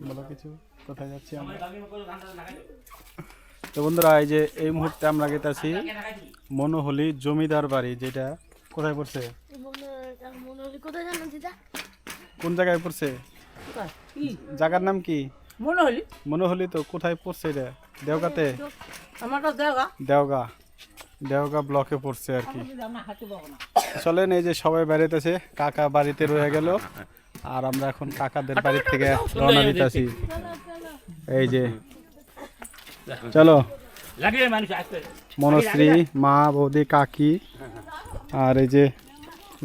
বলো কিছু, কোথায় যাচ্ছি আমরা? তো বন্ধুরা, এই যে এই মুহূর্তে আমরা গেতেছি মনোহলি জমিদার বাড়ি, যেটা কোথায় পড়ছে? কোন জায়গায় পড়ছে? জায়গার নাম কি? মনোহলি। মনোহলি তো কোথায় পড়ছে এটা? দেওগাতে? দেওগা। দেওগা, দেওগা ব্লকে পড়ছে আর কি। চলেন, এই যে সবাই বেড়াইতেছে, কাকা বাড়িতে রয়ে গেল আর আমরা এখন কাকাদের বাড়ির থেকে রওনা দিতেছি। এই যে চলো, মনশ্রী, মা, বৌদি, কাকি, আর এই যে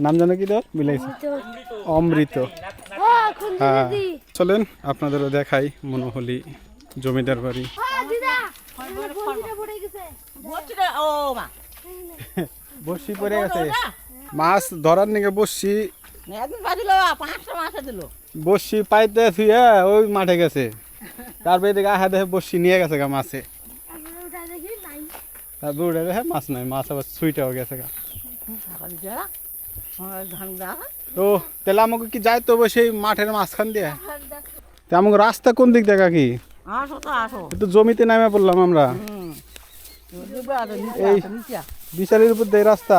নাম জানো কি তোর? মিলাইছে অমৃত। হ্যাঁ, চলেন আপনাদেরও দেখাই মনোহলি জমিদার বাড়ি। বসি পড়ে গেছে, মাছ ধরার নিকে বসি বসি পাইতে থুয়ে ওই মাঠে গেছে, তারপরে দেখে আহা দেখে বসি নিয়ে গেছে গা মাছে, তারপরে উঠে দেখে মাছ নাই, মাছ আবার সুইটাও গেছে গা। তো তাহলে আমাকে কি যাই তো সেই মাঠের মাঝখান দিয়ে? তা আমাকে রাস্তা কোন দিক দেখা কি? একটু জমিতে নামে পড়লাম আমরা, এই বিশালের উপর দিয়ে রাস্তা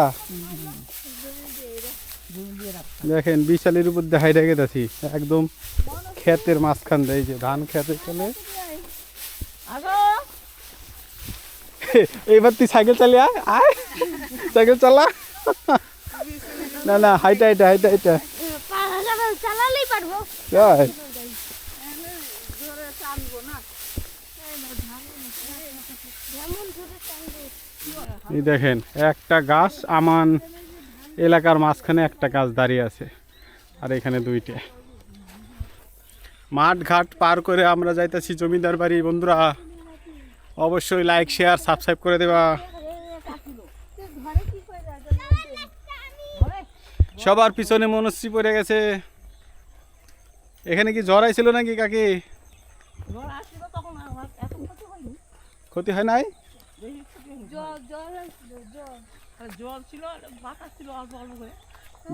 দেখেন, বিশালের উপর দিয়ে হাইডা গেছি একদম ক্ষেতের মাঝখান দিয়ে, এই যে ধান খেতে চলে। এইবার তুই সাইকেল চালিয়ে আয়, সাইকেল চালা। না না, হাইটা হাইটা হাইটা হাইটা চালালেই পারবো। এই দেখেন, একটা গাছ আমান এলাকার মাঝখানে একটা গাছ দাঁড়িয়ে আছে, আর এখানে দুইটা। মাঠ ঘাট পার করে আমরা যাইতেছি জমিদার বাড়ি। বন্ধুরা অবশ্যই লাইক, শেয়ার, সাবস্ক্রাইব করে দেবা। সবার পিছনে মনশ্রী পড়ে গেছে। এখানে কি জ্বর আইছিল নাকি কাকি? ক্ষতি হয় নাই?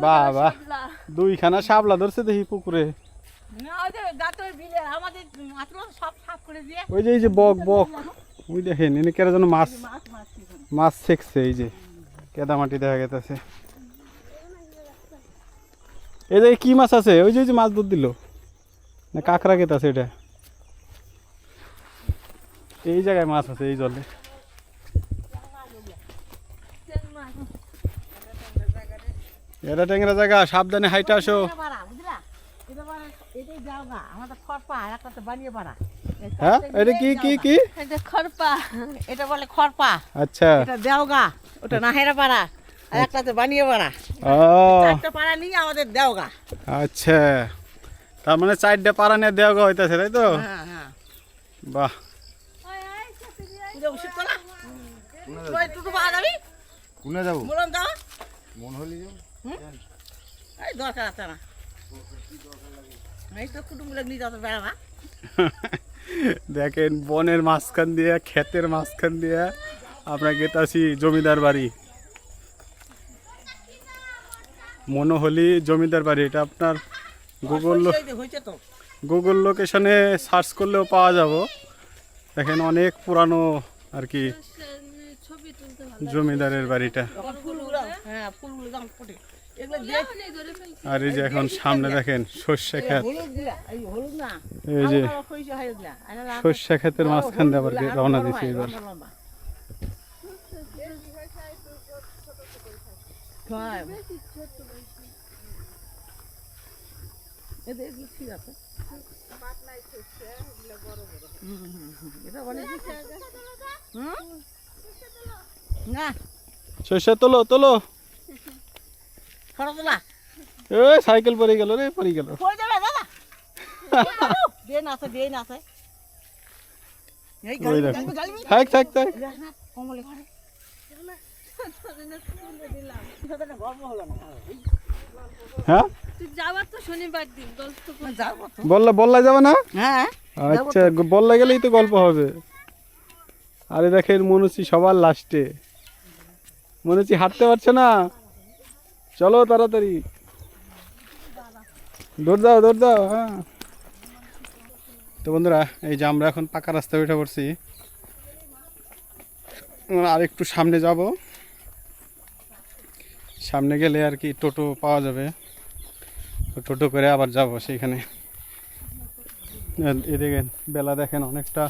বাহ বাহ, দুইখানা শাপলা ধরছে দেখি পুকুরে। ওই যে এই যে বক বক, ওই দেখেন এনে কেরা যেন মাছ মাছ শেখছে। এই যে কেদামাটি দেখা গেছে। এই যে কি মাছ আছে? ওই যে মাছ দুধ দিল না, কাঁকড়া কেত আছে এটা? এই জায়গায় মাছ আছে এই জলে। এটা ট্যাংরা জায়গা, সাবধানে হাইটা আসো। হ্যাঁ, এটা কি কি কি? খরপা, এটা বলে খরপা। আচ্ছা, এটা দেওগা, ওটা নাহেরা পাড়া, আর একটাতে বানিয়ে পাড়া। ও একটা পাড়া নিয়ে আমাদের দেওগা। আচ্ছা, তার মানে 4টা পাড়া নিয়ে দেওয়া হইতাছে, তাই তো? হ্যাঁ হ্যাঁ, বাহ। কোনে যাবো? বলুন দাও, মন হলি যাবো। এই দরকার আছে না, এই তো কুটুমগুলো নিয়ে যাতে বেড়াবা। দেখেন, বনের মাঝখান দিয়ে, ক্ষেতের মাঝখান দিয়ে আমরা গেতাছি জমিদার বাড়ি। মনোহলি জমিদার বাড়ি, এটা আপনার গুগল লোকেশনে সার্চ করলেও পাওয়া যাব। দেখেন, অনেক পুরানো আর কি জমিদারের বাড়িটা। আর এই যে এখন সামনে দেখেন সর্ষে ক্ষেত, এই যে সর্ষে ক্ষেতের মাঝখান দিয়ে আবার রওনা দিছি এবার। সর্ষে তোলো তোলো, এই সাইকেল পরে গেল রে, পরে গেল। থাক থাক থাক। হ্যাঁ, বললা যাবে না? আচ্ছা, বললা গেলেই তো গল্প হবে। আরে দেখেন, মনুষ্য সবার লাস্টে। মনুষ্য হাঁটতে পারছে না, চলো তাড়াতাড়ি, দৌড় দাও দৌড় দাও। হ্যাঁ, তো বন্ধুরা এই যে আমরা এখন পাকা রাস্তায় উঠে পড়ছি, আর একটু সামনে যাব, সামনে গেলে আর কি টোটো পাওয়া যাবে, তো টোটো করে আবার যাব সেইখানে। এই দেখেন বেলা দেখেন অনেকটা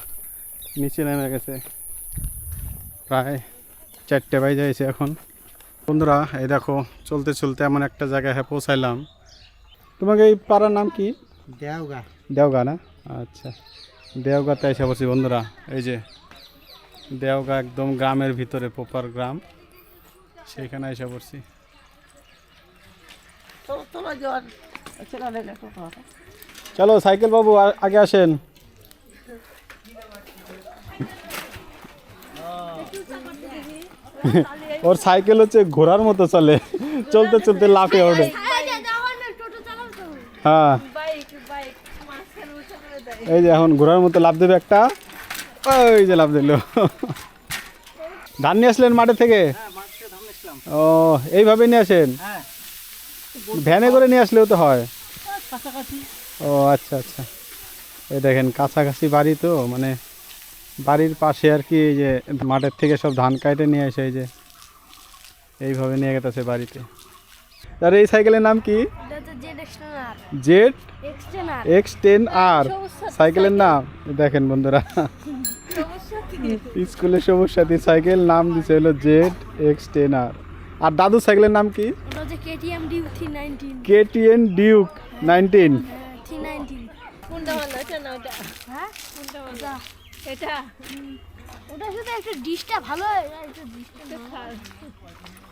নিচে নেমে গেছে, প্রায় 4টে বাজে যাইছে এখন। বন্ধুরা এই দেখো চলতে চলতে এমন একটা জায়গায় পৌঁছাইলাম। তোমাকে এই পাড়ার নাম কি? দেওগা। দেওগা না? আচ্ছা, দেওগাতে এসে পড়ছি বন্ধুরা। এই যে দেওগা একদম গ্রামের ভিতরে, প্রপার গ্রাম, সেইখানে এসে পড়ছি। চলো চলো যাওয়ার ছেলে দেখে টোটো আছে। চলো সাইকেল বাবু আগে আসেন। ওর সাইকেল হচ্ছে ঘোড়ার মতো চলে, চলতে চলতে লাফে ওঠে। হ্যাঁ এই যে এখন ঘোড়ার মতো লাফ দেবে একটা, ওই যে লাফ দিল। ধান নিয়ে আসলেন মাঠে থেকে? ও এইভাবে নিয়ে আসেন? ভ্যানে করে নিয়ে আসলেও তো হয়। ও আচ্ছা আচ্ছা। এই দেখেন কাছাকাছি বাড়ি তো, মানে বাড়ির পাশে আর কি, এই যে মাঠের থেকে সব ধান কাটে নিয়ে আসে, এই যে এইভাবে নিয়ে গেছে বাড়িতে। আর এই সাইকেলের নাম কি? জেড X10R সাইকেলের নাম। দেখেন বন্ধুরা, স্কুলে সবুজ সাথী সাইকেল নাম দিছে হলো জেড X10R। আর দাদু সাইকেলের নাম কি? KTM Duke 319 KTM Duke 19। 319 কোনটা ভালো? এটা না ওটা? হ্যাঁ কোনটা ভালো? এটা ওটা শুধু একটা ডিশটা ভালো, এটা ডিশটা খারাপ।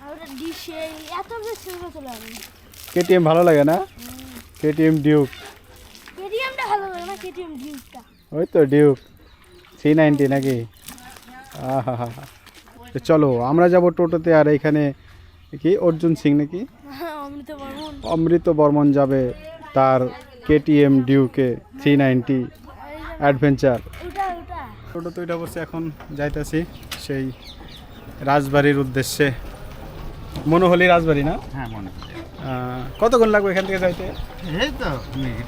আর ওটা ডিশে এত বেশি চলে আসে। KTM ভালো লাগে না? KTM Duke। KTMটা ভালো লাগে না, KTM Dukeটা। ওই তো ডিউক 390 নাকি? আহা হা হা। তো চলো আমরা যাব টোটোতে, আর এইখানে কি অর্জুন সিং নাকি অমৃত বর্মন যাবে তার KTM ডিউকে 390 অ্যাডভেঞ্চার। টোটো তো এটা বসে এখন যাইতেছি সেই রাজবাড়ির উদ্দেশ্যে। মনোহলি রাজবাড়ি না? হ্যাঁ মনে কতক্ষণ লাগবে এখান থেকে যাইতে? এই তো মিনিট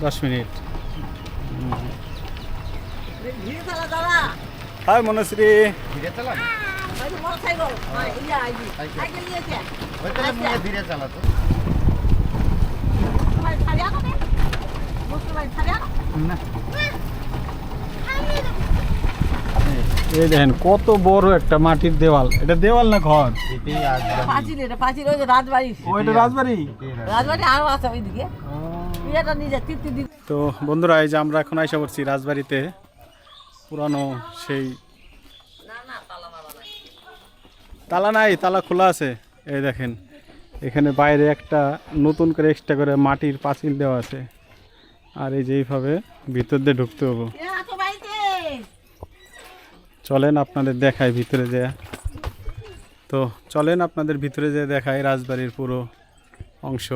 10 মিনিট। ধীরে চালা দাদা। হাই মনশ্রী। ধীরে চালান? ওই যে মোটরসাইকেল, এই যে সাইকেল নিয়েছে। ওই তাহলে মনে ধীরে চালাতো। ভাই ছাড়িয়া কবে? মুসলিম ভাই ছাড়িয়া? না এই দেখেন কত বড় একটা মাটির দেওয়াল। এটা দেওয়াল না ঘর? এটাই আসবে। পাঁচিল, এটা পাঁচিল, ওই যে রাজবাড়ি। ও এটা রাজবাড়ি? রাজবাড়ি আরো আছে ওইদিকে। এটা নিজে তৃপ্তি দিতে। তো বন্ধুরা এই যে আমরা এখন আইসা পড়ছি রাজবাড়িতে, পুরানো সেই। তালা নাই, তালা খোলা আছে। এই দেখেন এখানে বাইরে একটা নতুন করে এক্সট্রা করে মাটির পাঁচিল দেওয়া আছে, আর এই যে এইভাবে ভিতর দিয়ে ঢুকতে হবো। চলেন আপনাদের দেখাই ভিতরে যেয়ে। তো চলেন আপনাদের ভিতরে যেয়ে দেখাই রাজবাড়ির পুরো অংশ।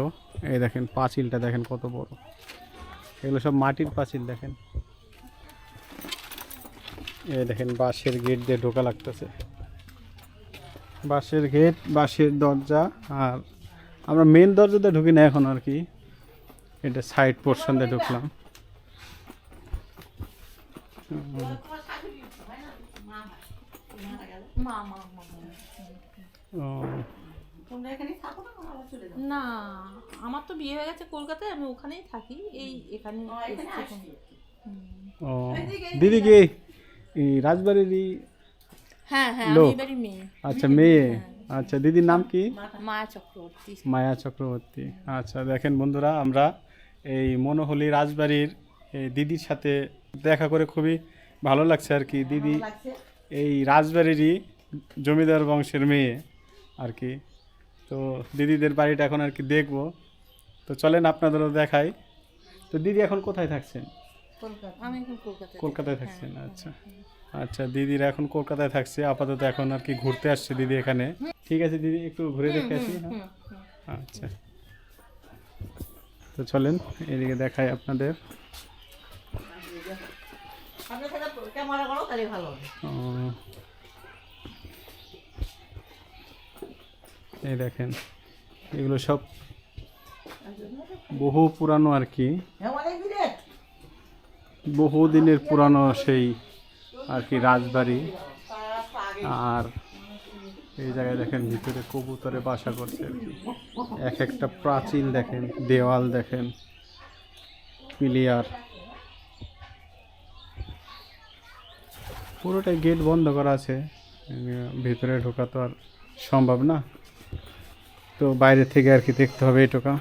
এই দেখেন পাঁচিলটা দেখেন কত বড়, এগুলো সব মাটির পাঁচিল। দেখেন এই দেখেন বাঁশের গেট দিয়ে ঢোকা লাগতেছে, বাঁশের গেট, বাঁশের দরজা। আর আমরা মেন দরজা দিয়ে ঢুকি না এখন আর কি, এটা সাইড পোর্শন দিয়ে ঢুকলাম। না আমার তো বিয়ে হয়ে গেছে কলকাতায়, আমি ওখানেই থাকি। এই এখানে ও দিদি কি এই রাজবাড়িরই? হ্যাঁ হ্যাঁ লোক? আমি এবারই মেয়ে। আচ্ছা মেয়ে। আচ্ছা দিদির নাম কি? মায়া চক্রবর্তী। মায়া চক্রবর্তী। আচ্ছা দেখেন বন্ধুরা, আমরা এই মনোহলি রাজবাড়ির এই দিদির সাথে দেখা করে খুবই ভালো লাগছে আর কি। দিদি এই রাজবাড়িরই জমিদার বংশের মেয়ে আর কি। তো দিদিদের বাড়িটা এখন আর কি দেখবো, তো চলেন আপনাদেরও দেখাই। তো দিদি এখন কোথায় থাকছেন? আমি এখন কলকাতায়। কলকাতায় থাকছেন? আচ্ছা আচ্ছা, দিদিরা এখন কলকাতায় থাকছে আপাতত, এখন আর কি ঘুরতে আসছে দিদি এখানে। ঠিক আছে দিদি, একটু ঘুরে দেখে আসি। হ্যাঁ আচ্ছা, তো চলেন এদিকে দেখাই আপনাদের। ক্যামেরা করো তাহলে ভালো হবে। এই দেখেন এগুলো সব বহু পুরানো আর কি। বহুদিনের পুরানো সেই আর কি রাজবাড়ি। আর এই জায়গায় দেখেন ভিতরে কবুতরে বাসা করছে আর কি। এক একটা প্রাচীন দেখেন, দেওয়াল দেখেন, পিলিয়ার, পুরোটাই গেট বন্ধ করা আছে, ভিতরে ঢোকা তো আর সম্ভব না, তো বাইরে থেকে আর কি দেখতে হবে এটুকা।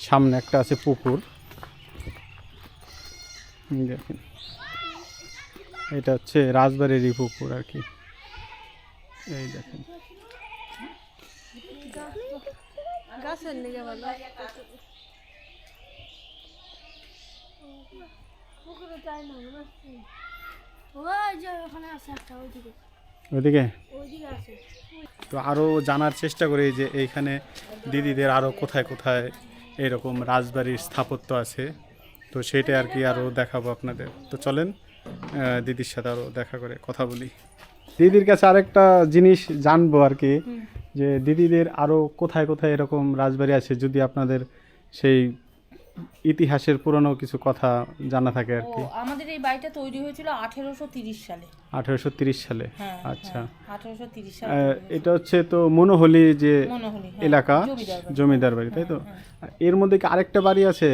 সামনে একটা আছে পুকুর, দেখেন এটা হচ্ছে রাজবাড়িরই পুকুর আর কি। এই দেখেন গাছের নিচে ভালো পুকুরে যাই না বুঝছি। ওই যে ওখানে আছে একটা, ওইদিকে ওইদিকে। ওইদিকে আছে। তো আরও জানার চেষ্টা করি যে এইখানে দিদিদের আরও কোথায় কোথায় এরকম রাজবাড়ির স্থাপত্য আছে, তো সেটা আর কি আরও দেখাবো আপনাদের। তো চলেন দিদির সাথে আরও দেখা করে কথা বলি। দিদির কাছে আরেকটা জিনিস জানবো আর কি, যে দিদিদের আরও কোথায় কোথায় এরকম রাজবাড়ি আছে, যদি আপনাদের সেই ইতিহাসের পুরনো কিছু কথা জানা থাকে আর কি। আমাদের এই বাড়িটা তৈরি হয়েছিল 1830 সালে। 1830 সালে, হ্যাঁ, আচ্ছা। 1830 সালে এটা হচ্ছে তো মনোহলি যে মনোহলি, এলাকা, জমিদার বাড়ি। জমিদার বাড়ি, তাই তো? এর মধ্যে কি আরেকটা বাড়ি আছে,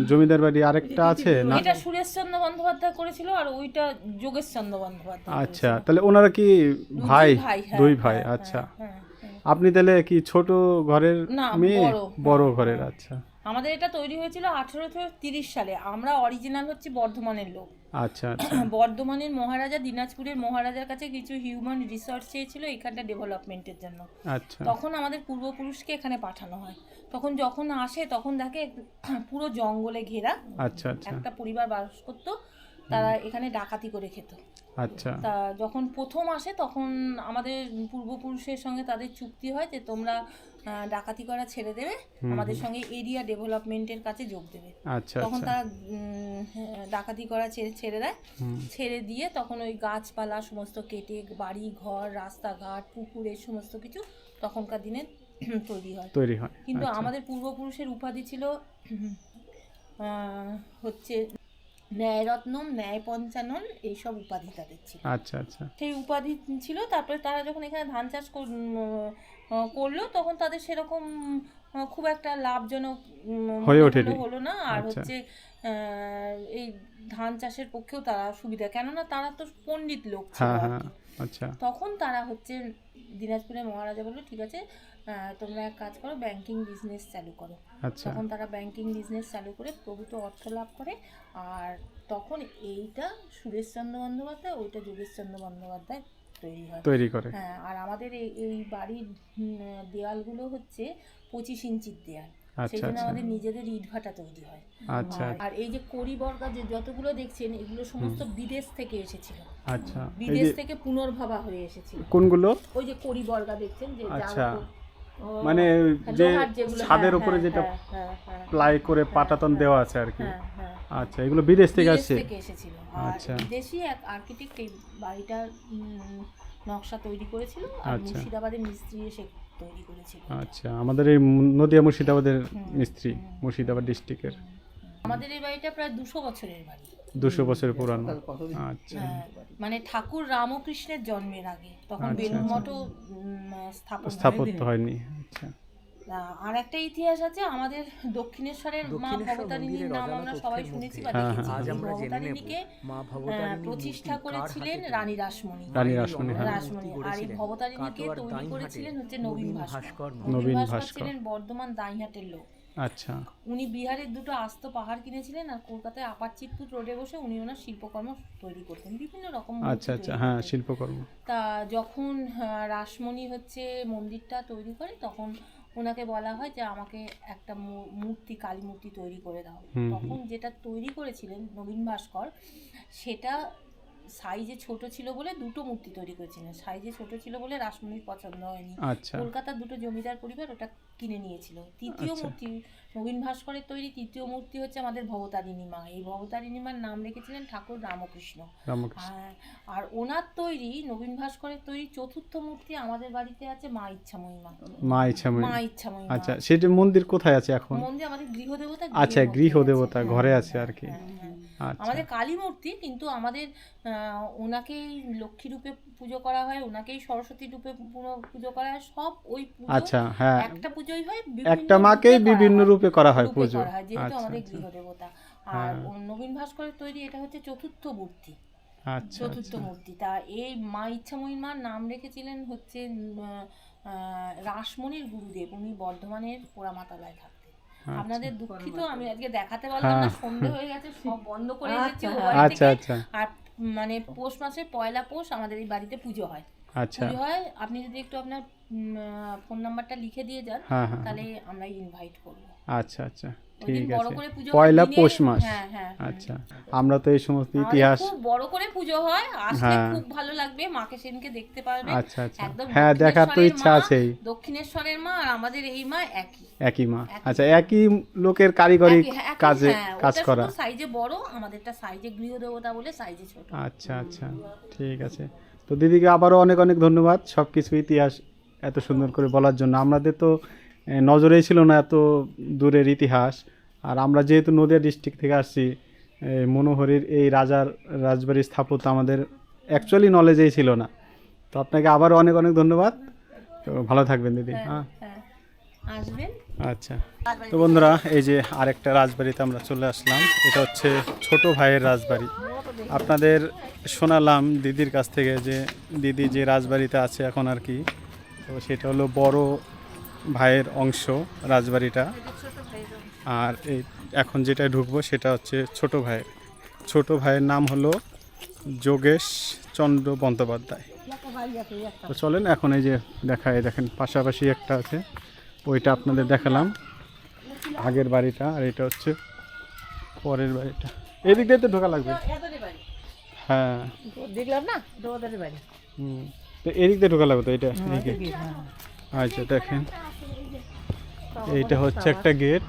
জমিদার বাড়ি আরেকটা আছে না? এটা সুরেশচন্দ্র বন্দ্যোপাধ্যায় করেছিল, আর ওইটা যোগেশচন্দ্র বন্দ্যোপাধ্যায়। আচ্ছা, তাহলে ওনারা কি ভাই? হ্যাঁ, দুই ভাই, হ্যাঁ, আচ্ছা। হ্যাঁ, হ্যাঁ। আপনি তাহলে কি ছোট ঘরের না, মেয়ে? বড়। বড় ঘরের, আচ্ছা আমাদের এটা তৈরি হয়েছিল 1830 সালে। আমরা অরিজিনাল হচ্ছে বর্ধমানের লোক। আচ্ছা আচ্ছা বর্ধমানের মহারাজা দিনাজপুরের মহারাজার কাছে কিছু হিউম্যান রিসোর্স চেয়েছিল এখানটা ডেভেলপমেন্টের জন্য। আচ্ছা তখন আমাদের পূর্বপুরুষকে এখানে পাঠানো হয়। তখন যখন আসে তখন দেখে পুরো জঙ্গলে ঘেরা আচ্ছা আচ্ছা একটা পরিবার বাস করতো, তারা এখানে ডাকাতি করে খেত। আচ্ছা তা যখন প্রথম আসে তখন আমাদের পূর্বপুরুষের সঙ্গে তাদের চুক্তি হয় যে তোমরা ডাকাতি করা ছেড়ে দেবে, আমাদের সঙ্গে এরিয়া ডেভেলপমেন্টের কাছে যোগ দেবে। আচ্ছা তখন আচ্ছা তারা ডাকাতি করা ছেড়ে দেয়। ছেড়ে দিয়ে তখন ওই গাছপালা সমস্ত কেটে বাড়ি ঘর রাস্তাঘাট পুকুর এই সমস্ত কিছু তখনকার দিনে তৈরি হয়। কিন্তু আচ্ছা। আমাদের পূর্বপুরুষের উপাধি ছিল হচ্ছে ন্যায়রত্নম, ন্যায় পঞ্চানন, এইসব উপাধি তাদের ছিল। আচ্ছা আচ্ছা সেই উপাধি ছিল। তারপরে তারা যখন এখানে ধান চাষ করলো তখন তাদের সেরকম খুব একটা লাভজনক হয়ে ওঠেনি, হলো না। আর আচ্ছা। হচ্ছে এই ধান চাষের পক্ষেও তারা সুবিধা, কেননা তারা তো পণ্ডিত লোক ছিল হ্যাঁ আর হ্যাঁ কি। আচ্ছা তখন তারা হচ্ছে দিনাজপুরের মহারাজা বললো ঠিক আছে তোমরা এক কাজ করো, ব্যাংকিং বিজনেস চালু করো। আচ্ছা তখন তারা ব্যাংকিং বিজনেস চালু করে প্রভূত অর্থ লাভ করে। আর তখন এইটা সুরেশচন্দ্র বন্দ্যোপাধ্যায়, ওইটা যোগেশচন্দ্র বন্দ্যোপাধ্যায় তৈরি করে। হ্যাঁ, আর আমাদের এই বাড়ির দেয়ালগুলো হচ্ছে 25 ইঞ্চির দেয়াল। আচ্ছা সেই জন্য আচ্ছা আমাদের নিজেদের ইটভাটা তৈরি হয়। আচ্ছা আর এই যে কড়িবর্গা যে যতগুলো দেখছেন এগুলো সমস্ত বিদেশ থেকে এসেছিল। আচ্ছা এই বিদেশ যে থেকে পুনর্ভাবা হয়ে এসেছিল। কোনগুলো? ওই যে কড়িবর্গা দেখছেন যে আচ্ছা, মানে যে ছাদের উপরে যেটা প্লাই করে পাটাতন দেওয়া আছে আর কি। আচ্ছা, এগুলো বিদেশ থেকে আসছে? এসেছিল। আচ্ছা। বিদেশি এক আর্কিটেক্ট এই বাড়িটার নকশা তৈরি করেছিল, আর আচ্ছা। মুর্শিদাবাদের মিস্ত্রি এসে তৈরি করেছিল। আচ্ছা, আমাদের এই নদিয়া মুর্শিদাবাদের মিস্ত্রি, মুর্শিদাবাদ ডিস্ট্রিক্টের। আমাদের এই বাড়িটা প্রায় 200 বছরের বাড়ি। 200 বছরের পুরানো। আচ্ছা, মানে ঠাকুর রামকৃষ্ণের জন্মের আগে, তখন আচ্ছা, বেলুড় আচ্ছা। মঠও স্থাপত্য হয়নি। আচ্ছা, আর একটা ইতিহাস আছে আমাদের দক্ষিণেশ্বরের মা ভবতারিণীর নাম আমরা সবাই শুনেছি বা হ্যাঁ, দেখেছি। হ্যাঁ, ভবতারিণীকে প্রতিষ্ঠা করেছিলেন রানী রাসমণি। রানী রাসমণি, হ্যাঁ। রাসমণি। আর এই ভবতারিণীকে তৈরি করেছিলেন হচ্ছে নবীন ভাস্কর। নবীন নবীন ভাস্কর ভাস্কর ছিলেন বর্ধমান দাইহাটের লোক। আচ্ছা, উনি বিহারের দুটো আস্ত পাহাড় কিনেছিলেন, আর কলকাতায় আপার চিৎপুর রোডে বসে উনি ওনার শিল্পকর্ম তৈরি করতেন, বিভিন্ন রকম মূর্তি আচ্ছা আচ্ছা, তৈরি হ্যাঁ, করতেন। শিল্পকর্ম। তা যখন রাসমণি হচ্ছে মন্দিরটা তৈরি করে তখন ওনাকে বলা হয় যে আমাকে একটা মূর্তি, কালী মূর্তি তৈরি করে দাও। তখন যেটা তৈরি করেছিলেন নবীন ভাস্কর, সেটা সাইজে ছোট ছিল বলে দুটো মূর্তি তৈরি করেছিলেন। সাইজে ছোট ছিল বলে রাসমণির পছন্দ হয়নি। আচ্ছা কলকাতার দুটো জমিদার পরিবার ওটা কিনে নিয়েছিল। তৃতীয় আচ্ছা। মূর্তি নবীন ভাস্করের তৈরি তৃতীয় মূর্তি হচ্ছে আমাদের ভবতারিণী মা। এই ভবতারিণী মার নাম রেখেছিলেন ঠাকুর রামকৃষ্ণ। রামকৃষ্ণ। আর ওনার তৈরি নবীন ভাস্করের তৈরি চতুর্থ মূর্তি আমাদের বাড়িতে আছে মা ইচ্ছাময়ী মা। মা ইচ্ছাময়ী। মা ইচ্ছাময়ী মা। আচ্ছা সেটা মন্দির কোথায় আছে এখন? মন্দির আমাদের গৃহদেবতা। আচ্ছা গৃহদেবতা ঘরে আছে আর কি। আচ্ছা আমাদের কালী মূর্তি, কিন্তু আমাদের ওনাকেই লক্ষ্মী রূপে পুজো করা হয়, ওনাকেই সরস্বতী রূপে পুজো করা হয়। সব ওই পুজো আচ্ছা হ্যাঁ একটা পুজোই হয়, একটা মাকেই বিভিন্ন রূপে করা হয় পুজো। যেহেতু আচ্ছা আমাদের আচ্ছা গৃহদেবতা। আর নবীন ভাস্করের তৈরি এটা হচ্ছে চতুর্থ মূর্তি। আচ্ছা চতুর্থ মূর্তি। তা এই মা ইচ্ছাময়ী মার নাম রেখেছিলেন হচ্ছে রাসমণির গুরুদেব। উনি বর্ধমানের পোড়ামাতলায় থাকতেন। আপনাদের দুঃখিত আমি আজকে দেখাতে পারলাম না, সন্ধে হয়ে গেছে, সব বন্ধ করে দিয়েছি ও বাড়ি আচ্ছা থেকে। আচ্ছা আর মানে পৌষ মাসে পয়লা পৌষ আমাদের এই বাড়িতে পুজো হয়। আচ্ছা পুজো হয়, আপনি যদি একটু আপনার ফোন নাম্বারটা লিখে দিয়ে যান হ্যাঁ হ্যাঁ তাহলে আমরা ইনভাইট করব। আচ্ছা আচ্ছা ওইদিন ঠিক বড় আছে করে পুজো পয়লা দিনে- পৌষ মাস। হ্যাঁ হ্যাঁ আচ্ছা আমরা তো এই সমস্ত আমাদের ইতিহাস খুব বড় করে পুজো হয়, আসলে হ্যাঁ। খুব ভালো লাগবে, মাকে সেদিনকে দেখতে পারবে। আচ্ছা আচ্ছা একদম হ্যাঁ দেখার তো দক্ষিণেশ্বরের ইচ্ছা মা, আছেই। দক্ষিণেশ্বরের মা আর আমাদের এই মা একই। একই মা। আচ্ছা একই লোকের কারিগরি একই, কাজে হ্যাঁ, কাজ ওটা করা। শুধু সাইজে বড়, আমাদেরটা সাইজে গৃহদেবতা বলে সাইজে ছোট। আচ্ছা আচ্ছা ঠিক আছে। তো দিদিকে আবারও অনেক অনেক ধন্যবাদ সব কিছু ইতিহাস এত সুন্দর করে বলার জন্য। আমাদের তো নজরেই ছিল না এত দূরের ইতিহাস। আর আমরা যেহেতু নদিয়া ডিস্ট্রিক্ট থেকে আসছি, মনোহরির এই রাজার রাজবাড়ির স্থাপত্য আমাদের অ্যাকচুয়ালি নলেজেই ছিল না। তো আপনাকে আবারও অনেক অনেক ধন্যবাদ। তো ভালো থাকবেন দিদি। হ্যাঁ হ্যাঁ, আসবেন। আচ্ছা তো বন্ধুরা এই যে আরেকটা রাজবাড়িতে আমরা চলে আসলাম। এটা হচ্ছে ছোট ভাইয়ের রাজবাড়ি। আপনাদের শোনালাম দিদির কাছ থেকে যে দিদি যে রাজবাড়িতে আছে এখন আর কি, তো সেটা হলো বড় ভাইয়ের অংশ রাজবাড়িটা। আর এই এখন যেটা ঢুকবো সেটা হচ্ছে ছোট ভাইয়ের। ছোট ভাইয়ের নাম হলো যোগেশ চন্দ্র বন্দ্যোপাধ্যায়। তো চলেন এখন এই যে দেখায়, দেখেন পাশাপাশি একটা আছে, ওইটা আপনাদের দেখালাম আগের বাড়িটা, আর এটা হচ্ছে পরের বাড়িটা। এদিক দিয়ে তো ঢোকা লাগবে। হ্যাঁ দেখলাম না তোমাদের বাড়ি। তো এদিক দিয়ে ঢোকা লাগবে তো এটা এদিকে। আচ্ছা দেখেন এইটা হচ্ছে একটা গেট,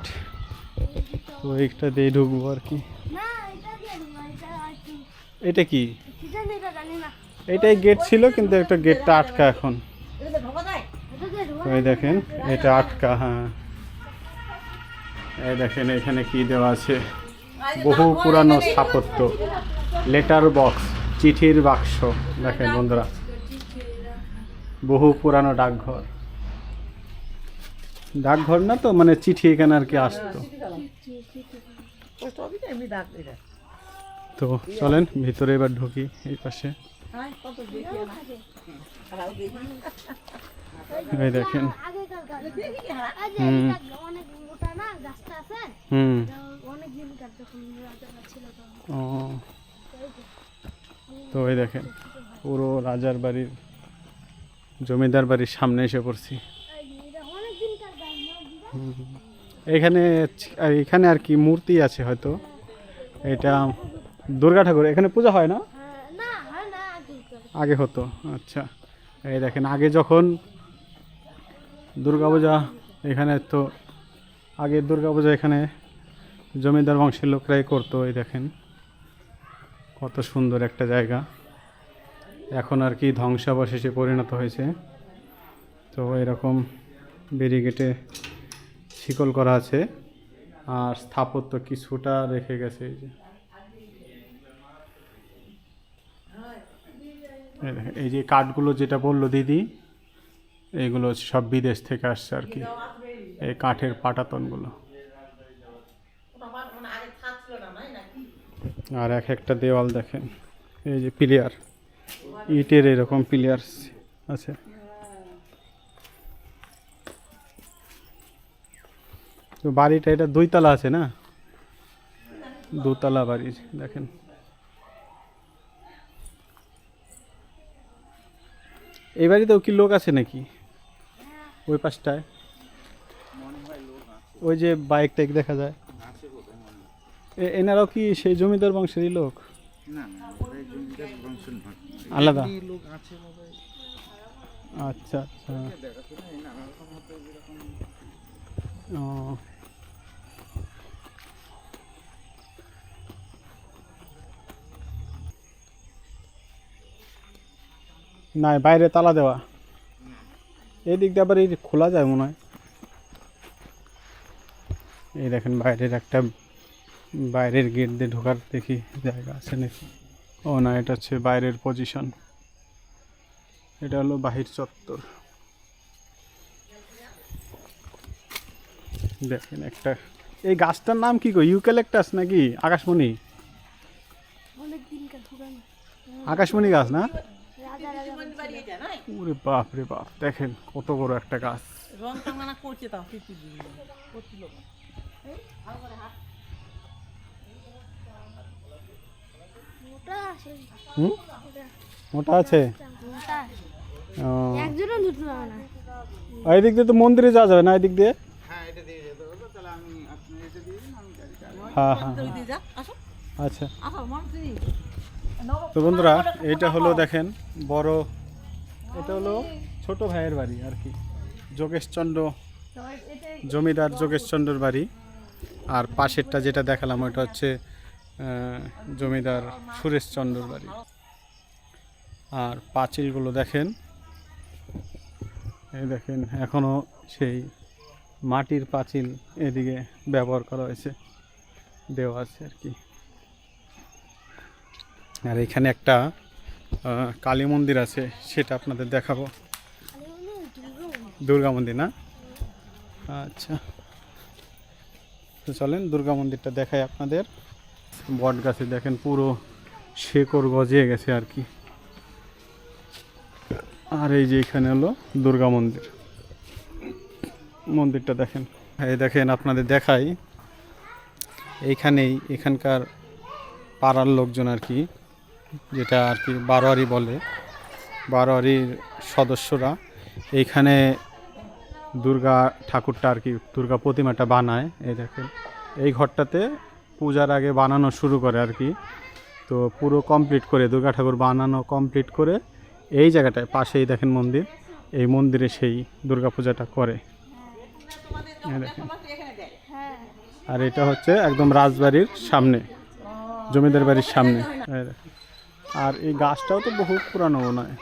তো এইটা দিয়ে ঢুকবো আর কি। না এটা দিয়ে না, এটা আর কি এটা কি? এটা জানি না। এটাই গেট ছিল কিন্তু একটা গেটটা আটকা এখন। এটা ঢোকা যায়। এটা দিয়ে তো এই দেখেন এটা আটকা। হ্যাঁ এই দেখেন এখানে কি দেওয়া আছে, বহু পুরানো স্থাপত্য, লেটার বক্স, চিঠির বাক্স। দেখেন বন্ধুরা বহু পুরানো ডাকঘর। ডাকঘর না তো মানে চিঠি এখানে আর কি আসতো। পোস্ট অফিসে এমনি ডাক এটা। তো চলেন ভিতরে এবার ঢুকি এই পাশে। কত দেখি না। খারাপ দেখি। এই দেখেন আগেকার গাছ। আজ হুম। এটা অনেক মোটা না গাছটা আছে। হুম অনেক দিনকার যখন রাজারা ছিল তখন। ও তো এই দেখেন পুরো রাজার বাড়ির জমিদার বাড়ির সামনে এসে পড়ছি। এটা অনেক দিনকার গাছ না। এখানে এখানে আর কি মূর্তি আছে হয়তো। এটা দুর্গা ঠাকুর এখানে পূজা হয় না? না হয় না আগে। আগে হতো। আচ্ছা এই দেখেন আগে যখন দুর্গাপূজা এখানে, তো আগে দুর্গাপূজা এখানে জমিদার বংশের লোকরাই করতো। এই দেখেন কত সুন্দর একটা জায়গা, এখন আর কি ধ্বংসাবশেষে পরিণত হয়েছে। তো এরকম ব্যারিকেডে শিকল করা আছে আর স্থাপত্য কিছুটা রেখে গেছে। এই যে এই দেখেন এই যে কাঠগুলো যেটা বললো দিদি, এইগুলো সব বিদেশ থেকে আসছে আর কি, এই কাঠের পাটাতনগুলো। আর এক একটা দেওয়াল দেখেন, এই যে পিলিয়ার, ইটের এরকম পিলিয়ার আছে। তো বাড়িটা এটা দুইতলা আছে না, দোতলা বাড়ি দেখেন। এই বাড়িতেও কি লোক আছে নাকি ওই পাশটায়? ওই যে বাইক টাইক দেখা যায়, এনারাও কি সেই জমিদার বংশেরই লোক? আলাদা? আচ্ছা আচ্ছা। ও না, বাইরে তালা দেওয়া, এই দিক দিয়ে আবার এই খোলা যায় মনে হয়। এই দেখেন বাইরের একটা, বাইরের গেট দিয়ে ঢোকার দেখি জায়গা আছে নাকি। ও না, এটা হচ্ছে বাইরের পজিশন, এটা হলো বাহির চত্বর। দেখেন একটা, এই গাছটার নাম কি গো, ইউক্যালিপটাস নাকি আকাশমণি? অনেক দিনকার পুরানো আকাশমণি গাছ না? রাজা রাজা বাড়ি এটা নয় ওরে বাপ রে বাপ, দেখেন কত বড় একটা গাছ। রং টাঙানা করছে, তাও কিছু করছিল না। মোটা আছে, হুম, মোটা আছে। মোটা ও, একজনও ধরতে পারে না। এই দিক দিয়ে তো মন্দিরে যাওয়া যাবে না, এই দিক দিয়ে? হ্যাঁ হ্যাঁ ওই দিয়ে যা, আসো আচ্ছা। আসো মন্ত্রী। তো বন্ধুরা, এইটা হলো দেখেন বড়, এটা হলো ছোট ভাইয়ের বাড়ি আর কি, যোগেশচন্দ্র জমিদার যোগেশচন্দ্রর বাড়ি। আর পাশেরটা যেটা দেখালাম ওটা হচ্ছে জমিদার সুরেশচন্দ্রর বাড়ি। আর পাঁচিলগুলো দেখেন, এই দেখেন এখনও সেই মাটির পাঁচিল এদিকে ব্যবহার করা হয়েছে, দেওয়া আছে আর কি। আর এখানে একটা কালী মন্দির আছে, সেটা আপনাদের দেখাবো। দুর্গা মন্দির না? আচ্ছা, তো চলেন দুর্গা মন্দিরটা দেখাই আপনাদের। বট গাছে দেখেন পুরো শেকড় গজিয়ে গেছে আর কি। আর এই যে এখানে হলো দুর্গা মন্দির, মন্দিরটা দেখেন। এই দেখেন আপনাদের দেখাই, এইখানেই এখানকার পাড়ার লোকজন আর কি, যেটা আর কি বারোয়ারি বলে, বারোয়ারির সদস্যরা এইখানে দুর্গা ঠাকুরটা আর কি, দুর্গা প্রতিমাটা বানায়। এই দেখেন এই ঘরটাতে পূজার আগে বানানো শুরু করে আর কি। তো পুরো কমপ্লিট করে, দুর্গা ঠাকুর বানানো কমপ্লিট করে এই জায়গাটায় পাশেই দেখেন মন্দির, এই মন্দিরে সেই দুর্গা পূজাটা করে। এই দেখেন, আর এটা হচ্ছে একদম রাজবাড়ির সামনে, জমিদার বাড়ির সামনে। এই দেখেন, আর এই গাছটাও তো বহু পুরানো মনে হয়।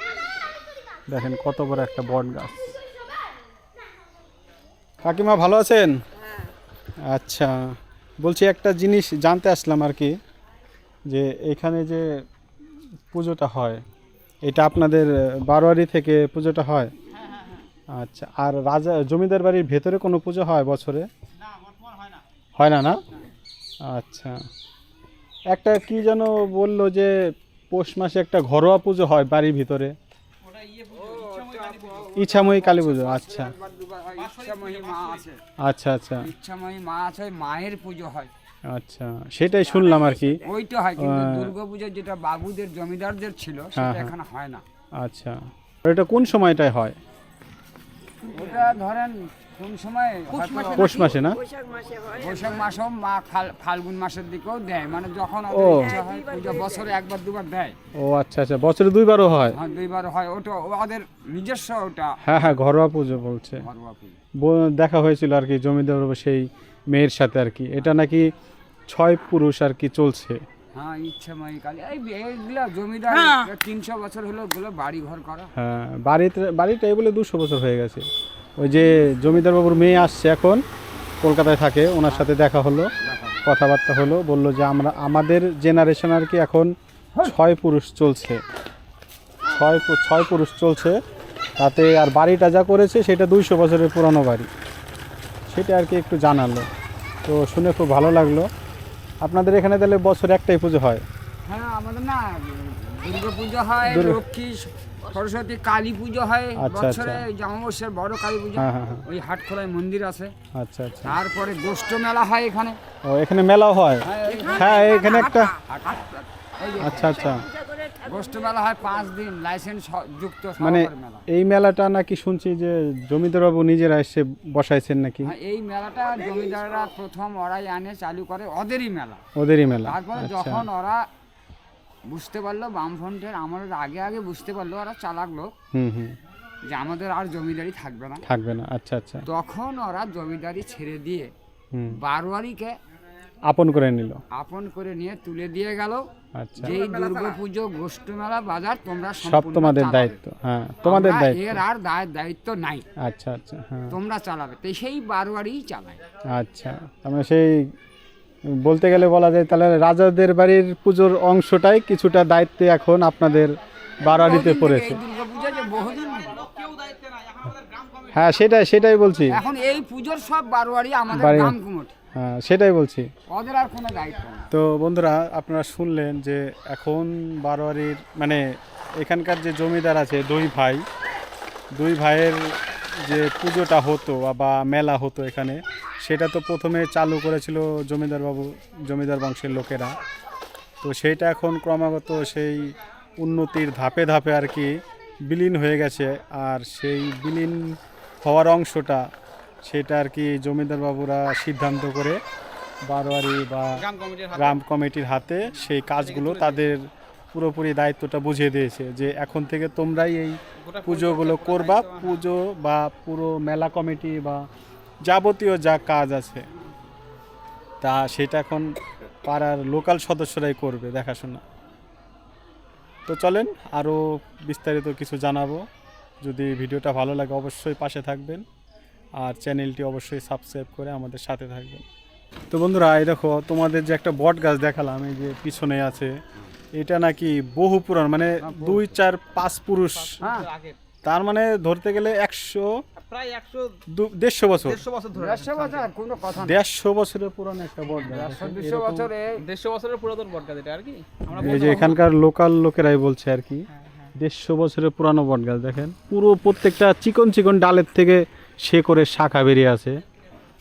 দেখেন কত বড় একটা বট গাছ। কাকিমা ভালো আছেন? আচ্ছা, বলছি একটা জিনিস জানতে আসলাম আর কি, যে এখানে যে পুজোটা হয় এটা আপনাদের বারোয়ারি থেকে পুজোটা হয়? আচ্ছা, আর রাজা জমিদার বাড়ির ভেতরে কোনো পুজো হয় বছরে? হয় না? না, আচ্ছা। একটা কি যেন বললো যে পৌষ মাসে একটা ঘরোয়া পুজো হয় বাড়ির ভিতরে, ইচ্ছাময়ী কালী পুজো। আচ্ছা আচ্ছা আচ্ছা, ইচ্ছাময়ী মা আছে, মায়ের পুজো হয়। আচ্ছা, সেটাই শুনলাম আর কি। ওইটা হয়, কিন্তু দুর্গাপূজা যেটা বাবুদের জমিদারদের ছিল সেটা এখানে হয় না। আচ্ছা, এটা কোন সময়টায় হয়? ওটা ধরেন কোন সময়, পৌষ মাসে না? বৈশাখ মাসও মা ফাল্গুন মাসের দিকেও দেয়, মানে যখন ওদের ইচ্ছা হয় পূজা বছরে একবার দুবার দেয়। ও আচ্ছা আচ্ছা, বছরে দুইবারও হয়? হ্যাঁ, দুইবার হয়। ওটা ওদের নিজস্ব, ওটা হ্যাঁ হ্যাঁ, ঘরোয়া পুজো বলছে। ঘরোয়া পুজো। দেখা হয়েছিল আর কি জমিদার সেই মেয়ের সাথে আর কি, এটা নাকি 6 পুরুষ আর কি চলছে। হ্যাঁ, ইচ্ছাময়ী কালী, এইগুলা জমিদার 300 বছর হলো ওগুলো বাড়ি ঘর করা। হ্যাঁ, বাড়িটা এই বলে 200 বছর হয়ে গেছে। ওই যে জমিদার বাবুর মেয়ে আসছে এখন, কলকাতায় থাকে, ওনার সাথে দেখা হলো, কথাবার্তা হলো, বললো যে আমাদের জেনারেশন আর কি এখন 6 পুরুষ চলছে, 6 পুরুষ চলছে তাতে। আর বাড়িটা যা করেছে সেটা 200 বছরের পুরানো বাড়ি, সেটা আর কি একটু জানালো। তো শুনে খুব ভালো লাগলো। আপনাদের এখানে তাহলে বছরে একটাই পুজো হয়? হ্যাঁ, আমাদের না দুর্গা পুজো হয়, লক্ষ্মী সরস্বতী কালী পুজো হয় বছরে, অমাবস্যার বড় কালী পুজো। ওই হাটখোলায় মন্দির আছে। আচ্ছা আচ্ছা, তারপরে গোষ্ঠ মেলা হয় এখানে। ও এখানে মেলাও হয়? হ্যাঁ, এখানে একটা। আচ্ছা আচ্ছা, গোষ্ঠ মেলা হয় 5 দিন, লাইসেন্স যুক্ত মানে মেলা। এই মেলাটা নাকি শুনছি যে জমিদার বাবু নিজেরা এসে বসাইছেন নাকি? এই মেলাটা জমিদাররা প্রথম ওরাই আনে, চালু করে, ওদেরই মেলা। ওদেরই মেলা। তারপরে যখন ওরা বুঝতে পারলো বামফ্রন্টের আমাদের আগে আগে বুঝতে পারলো, ওরা চালাক লোক, হুম হুম, যে আমাদের আর জমিদারি থাকবে না। থাকবে না, আচ্ছা আচ্ছা, তখন ওরা জমিদারি ছেড়ে দিয়ে হুম, বারোয়ারিকে আপন করে নিল, আপন করে নিয়ে তুলে দিয়ে গেল, আচ্ছা, যে দুর্গাপুজো গোষ্ঠী মেলা বাজার তোমরা সব সম্পূর্ণ তোমাদের চালাবে। দায়িত্ব, হ্যাঁ তোমাদের আমরা দায়িত্ব, এর আর দায়িত্ব নাই, আচ্ছা আচ্ছা, হ্যাঁ তোমরা চালাবে। তো সেই বারোয়ারিই চালায়। আচ্ছা, তার মানে সেই বলতে গেলে বলা যায় তাহলে রাজাদের বাড়ির পুজোর অংশটাই কিছুটা দায়িত্বে এখন আপনাদের বারোয়ারিতে পড়েছে। এই দুর্গাপূজা যে বহুদিন, হ্যাঁ সেটাই বলছি, এখন এই পুজোর সব বারোয়ারি আমাদের বাড়ি- গ্রাম কুমোট, হ্যাঁ সেটাই বলছি। ওদের আর কোনো দায়িত্ব নেই। তো বন্ধুরা আপনারা শুনলেন যে এখন বারোয়ারির মানে এখানকার যে জমিদার আছে দুই ভাইয়ের যে পুজোটা হতো বা মেলা হতো এখানে, সেটা তো প্রথমে চালু করেছিল জমিদার বংশের লোকেরা। তো সেইটা এখন ক্রমাগত সেই উন্নতির ধাপে ধাপে আর কি বিলীন হয়ে গেছে। আর সেই বিলীন হওয়ার অংশটা সেটা আর কি জমিদার বাবুরা সিদ্ধান্ত করে বারোয়ারি বা গ্রাম কমিটির হাতে সেই কাজগুলো তাদের পুরোপুরি দায়িত্বটা বুঝিয়ে দিয়েছে, যে এখন থেকে তোমরাই এই পুজোগুলো করবা, পুজো বা পুরো মেলা কমিটি বা যাবতীয় যা কাজ আছে তা সেটা এখন পাড়ার লোকাল সদস্যরাই করবে দেখাশোনা। তো চলেন আরও বিস্তারিত কিছু জানাবো। যদি ভিডিওটা ভালো লাগে অবশ্যই পাশে থাকবেন, আর চ্যানেলটি অবশ্যই সাবস্ক্রাইব করে আমাদের সাথে থাকবেন। তো বন্ধুরা এই দেখো তোমাদের যে একটা বট গাছ দেখালাম এই যে পিছনে আছে, এটা নাকি বহু পুরান, মানে 2, 4, 5 পুরুষ, হ্যাঁ, তার মানে ধরতে গেলে 150 বছর, 150 বছর কোনো কথা না, 150 বছরের পুরানো একটা বট গাছ। 200 বছরে 150 বছরের পুরাতন বটগাছ এটা আর কি। এই যে এখানকার লোকাল লোকেরাই বলছে আর কি 150 বছরের পুরানো বট গাছ। দেখেন পুরো প্রত্যেকটা চিকন চিকন ডালের থেকে শেকড়ের শাখা বেরিয়ে আছে।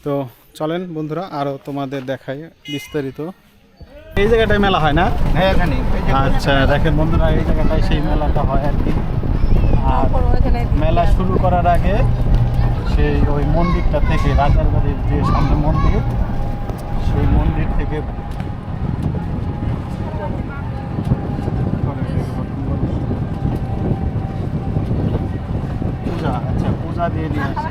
তো চলেন বন্ধুরা আরও তোমাদের দেখাই বিস্তারিত। এই জায়গাটায় মেলা হয় না? হ্যাঁ এখানে আচ্ছা দেখেন বন্ধুরা এই জায়গাটায় সেই মেলাটা হয় আর কি। আর মেলা শুরু করার আগে সেই ওই মন্দিরটা থেকে, রাজার বাড়ির যে সামনে মন্দির, সেই মন্দির থেকে পূজা দিয়ে নিয়ে আসে।